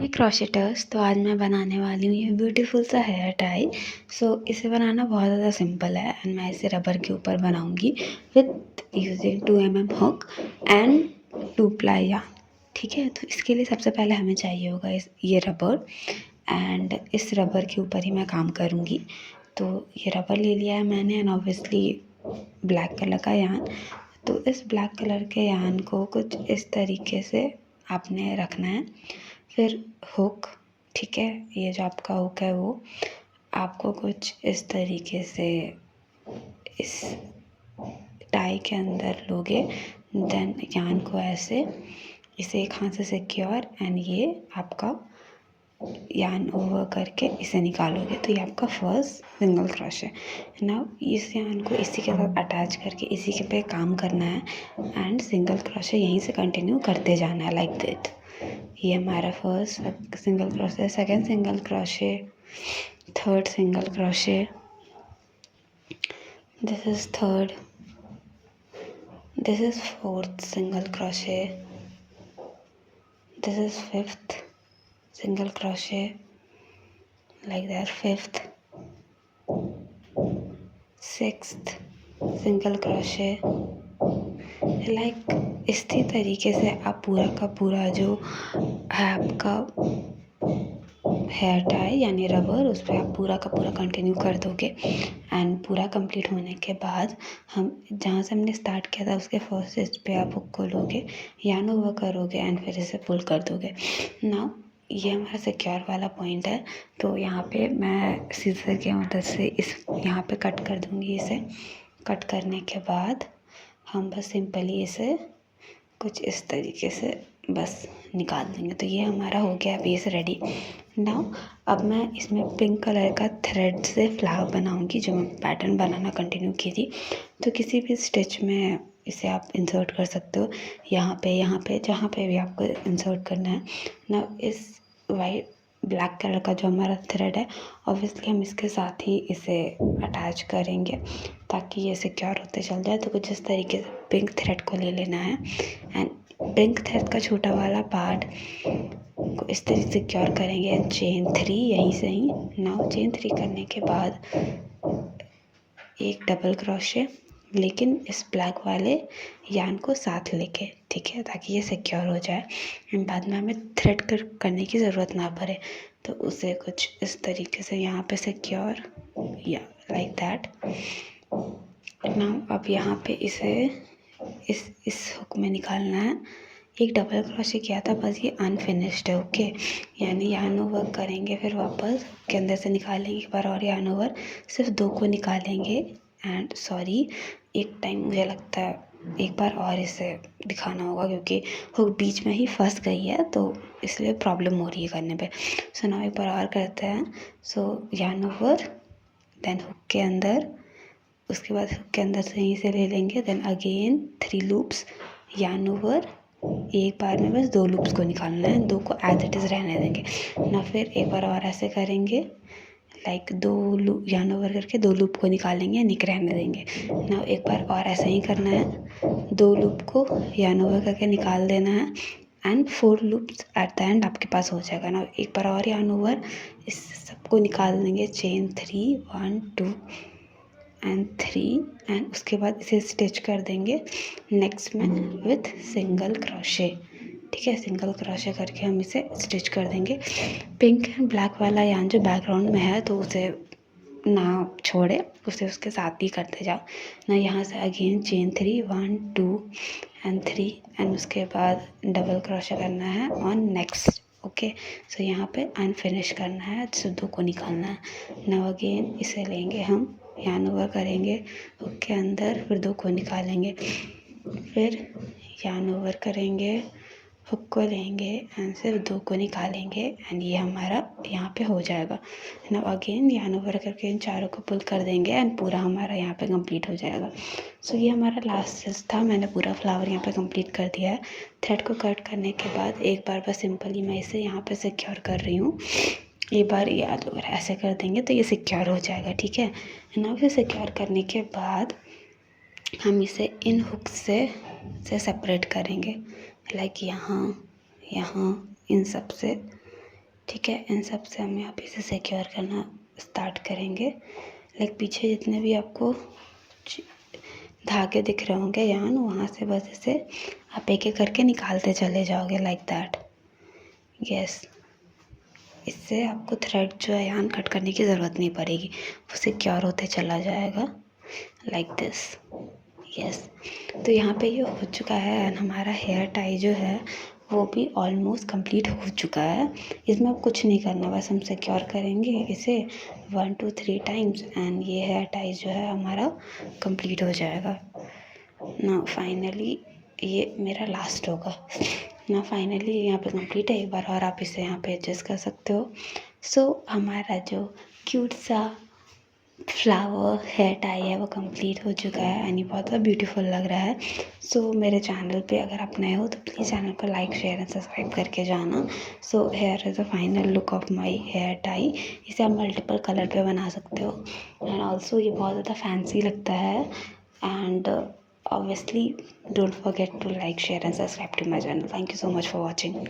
हे क्रोशेटर्स, तो आज मैं बनाने वाली हूँ ये ब्यूटीफुल सा हेयर टाई। इसे बनाना बहुत ज़्यादा सिंपल है एंड मैं इसे रबर के ऊपर बनाऊँगी with using 2 mm hook and 2 ply yarn। ठीक है, तो इसके लिए सबसे पहले हमें चाहिए होगा ये रबर एंड इस रबर के ऊपर ही मैं काम करूँगी। तो ये रबर ले लिया है मैंने एंड ऑब्वियसली ब्लैक कलर का यान। तो इस ब्लैक कलर के यान को कुछ इस तरीके से आपने रखना है। फिर हुक, ठीक है, ये जो आपका हुक है वो आपको कुछ इस तरीके से इस टाई के अंदर लोगे, देन यान को ऐसे इसे एक हाथ से सिक्योर एंड ये आपका यान ओवर करके इसे निकालोगे तो ये आपका फर्स्ट सिंगल क्रोशे है ना। इस यान को इसी के साथ अटैच करके इसी के पे काम करना है एंड सिंगल क्रोशे यहीं से कंटिन्यू करते जाना है लाइक दैट। ये हमारा first single crochet, second single crochet, third single crochet, this is third, this is fourth single crochet, this is fifth single crochet like that, fifth, sixth single crochet like इसी तरीके से आप पूरा का पूरा जो है आपका हेयर टाई यानी रबर उस पर आप पूरा का पूरा कंटिन्यू कर दोगे एंड पूरा कंप्लीट होने के बाद हम जहाँ से हमने स्टार्ट किया था उसके फर्स्ट स्टिच पे आप हुक को लोगे, यान ओवर करोगे एंड फिर इसे पुल कर दोगे। नाउ ये हमारा सिक्योर वाला पॉइंट है, तो यहाँ पे मैं सीजर की मदद से इस यहाँ पे कट कर दूँगी। इसे कट करने के बाद हम बस सिंपली इसे कुछ इस तरीके से बस निकाल देंगे। तो ये हमारा हो गया बेस रेडी। नाउ अब मैं इसमें पिंक कलर का थ्रेड से फ्लावर बनाऊंगी जो मैं पैटर्न बनाना कंटिन्यू की थी। तो किसी भी स्टिच में इसे आप इंसर्ट कर सकते हो, यहाँ पे जहाँ पे भी आपको इंसर्ट करना है ना। इस वाइट ब्लैक कलर का जो हमारा थ्रेड है ऑब्वियसली हम इसके साथ ही इसे अटैच करेंगे ताकि ये सिक्योर होते चल जाए। तो कुछ इस तरीके से पिंक थ्रेड को ले लेना है एंड पिंक थ्रेड का छोटा वाला पार्ट को इस तरीके से सिक्योर करेंगे एंड चेन 3 यहीं से ही। नाउ चेन 3 करने के बाद एक डबल क्रोशे, लेकिन इस ब्लैक वाले यान को साथ लेके, ठीक है, ताकि ये सिक्योर हो जाए एंड बाद में हमें थ्रेड करने की ज़रूरत ना पड़े। तो उसे कुछ इस तरीके से यहाँ पे सिक्योर या लाइक दैट। नाउ अब यहाँ पे इसे इस हुक में निकालना है। एक डबल क्रोशे किया था बस, ये अनफिनिश्ड है, ओके, यानी यान ओवर करेंगे फिर वापस के अंदर से निकालेंगे एक बार और यान ओवर, सिर्फ 2 को निकालेंगे एंड सॉरी एक टाइम मुझे लगता है एक बार और इसे दिखाना होगा क्योंकि हुक बीच में ही फंस गई है तो इसलिए प्रॉब्लम हो रही है करने पे। सो नाउ एक बार और करते हैं। सो यान ओवर देन हुक के अंदर, उसके बाद हुक के अंदर से यहीं से ले लेंगे, देन अगेन 3 लूप्स, यान ओवर, एक बार में बस 2 लूप्स को निकालना है, 2 को एज इट इज़ रहने देंगे ना। फिर एक बार और ऐसे करेंगे लाइक 2 लूप यान ओवर करके 2 लूप को निकालेंगे, निक रहने देंगे ना। एक बार और ऐसा ही करना है, 2 लूप को यान ओवर करके निकाल देना है and 4 loops at the end आपके पास हो जाएगा ना। एक बार और यान ओवर, इस सबको निकाल देंगे, चेन 3 1 2 एंड 3 एंड उसके बाद इसे स्टिच कर देंगे नेक्स्ट में विथ सिंगल क्रोशे, ठीक है। सिंगल क्रोशे करके हम इसे स्टिच कर देंगे। पिंक एंड ब्लैक वाला यान जो बैकग्राउंड में है तो उसे ना छोड़े, उसे उसके साथ ही करते जाओ ना। यहाँ से अगेन चेन 3 1 2 एंड 3 एंड उसके बाद डबल क्रोशे करना है ऑन नेक्स्ट, ओके। सो यहाँ पे अनफिनिश करना है, तो 2 को निकालना है ना। अगेन इसे लेंगे हम, यान ओवर करेंगे हुक के अंदर, फिर 2 को निकालेंगे, फिर यान ओवर करेंगे, हुक को लेंगे एंड सिर्फ 2 को निकालेंगे एंड ये हमारा यहाँ पे हो जाएगा ना। अगेन यान ओवर करके इन चारों को पुल कर देंगे एंड पूरा हमारा यहाँ पे कंप्लीट हो जाएगा। सो ये हमारा लास्ट स्टिच था, मैंने पूरा फ्लावर यहाँ पे कंप्लीट कर दिया है। थ्रेड को कट करने के बाद एक बार बस सिंपली मैं इसे यहाँ पे सिक्योर कर रही हूँ। एक बार याद अगर ऐसे कर देंगे तो ये सिक्योर हो जाएगा, ठीक है ना। फिर सिक्योर करने के बाद हम इसे इन हुक से सेपरेट करेंगे लाइक यहाँ इन सब से ठीक है, इन सब से हम यहाँ पे इसे सिक्योर करना स्टार्ट करेंगे। लाइक पीछे जितने भी आपको धागे दिख रहे होंगे यान, वहाँ से बस इसे आप एक एक करके निकालते चले जाओगे लाइक दैट। यस, इससे आपको थ्रेड जो है यान कट करने की ज़रूरत नहीं पड़ेगी, वो सिक्योर होते चला जाएगा लाइक दिस। यस, तो यहाँ पे ये हो चुका है एंड हमारा हेयर टाई जो है वो भी ऑलमोस्ट कंप्लीट हो चुका है। इसमें अब कुछ नहीं करना, बस हम सिक्योर करेंगे इसे 1 2 3 टाइम्स एंड ये हेयर टाई जो है हमारा कंप्लीट हो जाएगा ना। फाइनली ये मेरा लास्ट होगा ना। फाइनली यहाँ पे कंप्लीट है, एक बार और आप इसे यहाँ पे एडजस्ट कर सकते हो। सो हमारा जो क्यूट सा फ्लावर हेयर टाई है वो कंप्लीट हो चुका है एंड ये बहुत ज़्यादा ब्यूटीफुल लग रहा है। सो मेरे चैनल पे अगर आप नए हो तो प्लीज़ चैनल को लाइक शेयर एंड सब्सक्राइब करके जाना। So here is a final look of my hair tie. इसे आप मल्टीपल कलर पे बना सकते हो एंड ऑल्सो ये बहुत ज़्यादा फैंसी लगता है। And obviously don't forget to like share and subscribe to my channel. Thank you so much for watching.